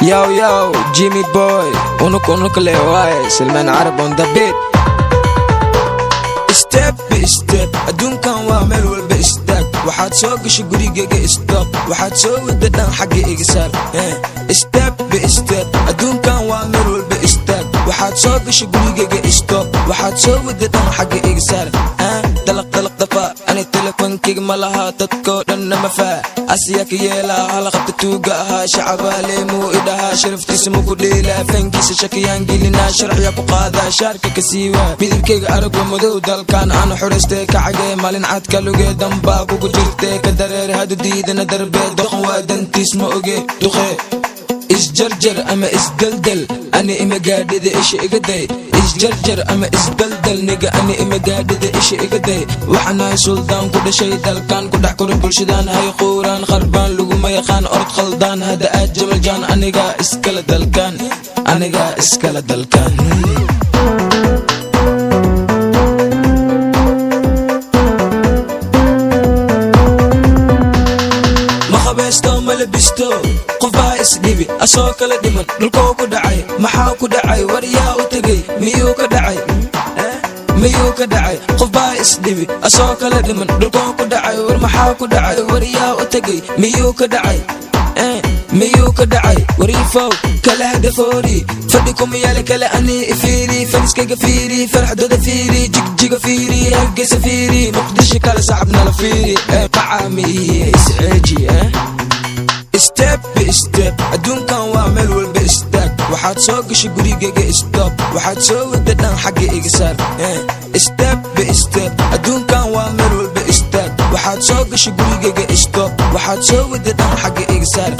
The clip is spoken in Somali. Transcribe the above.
Yo yo, Jimmy boy, unuk le waaye Salman Arab on the beat. Step by step, adduunkan waa meel walba istaag. Waxaad soo gashay gurigayga stop, waxaad soo wada dhan xagga iga saar. Step by step, adduunkan waa meel walba istaag. Waxaad soo gashay gurigayga stop, waxaad soo wada dhan xagga iga saar. Dalaq dafa, ani telefonkayga ma laha dadkoo dhan nama faa. Asiya ka yeelaa halaqabta tuuga ahaa shacabaa leemuu idhahaa sharaftiisa muku dheelaa fankiisa shakiyaan gelinaa sharciya ku qaadaa shaarka ka siiwaa midabkayga aragwa madow dalkan aan xuraystee kacagee maalin cadka lugee dambaa kugu jirtee ka dareere hadu diidana darbee doqon waa dantiis ma oge duqee isjarjar ama isdaldal ani ima gaadhida isha iga day isjarjar ama isdaldal niga ani ima gaadhida isha iga day waxanahay suldaan ku dhashay dalkan ku dhex kora bulshadaan hay quuraan kharbaan laguma yaqaan ord khaldaan hada aad jamaljaan aniga iskala dalkan malabisto qofbaa isdhibi asoo kala dhiman dhulkoo ku dhacay maxaa ku dhacay waryaa u tagay miyuu ka dhacay qofbaa isdhibi asoo kala dhiman dhulkoo ku dhacay war maxaa ku dhacay waryaa u tagay miyuu ka dhacay wariifow kala hadafoori fadhi kuma yaala kale ani ifiiri faniskayga fiiri farxadooda fiiri jigjiga fiiri hargeysa fiiri muqdisho kale saxabnala fiiri qacaami iyo isceeji Step by step, adduunkan waa meel walba istaag. Waxaad soo gashay gurigayga stop, waxaad soo wada dhan xagga iga saar. Step by step, adduunkan waa meel walba istaag. Waxaad soo gashay gurigayga stop, waxaad soo wada dhan xagga iga saar.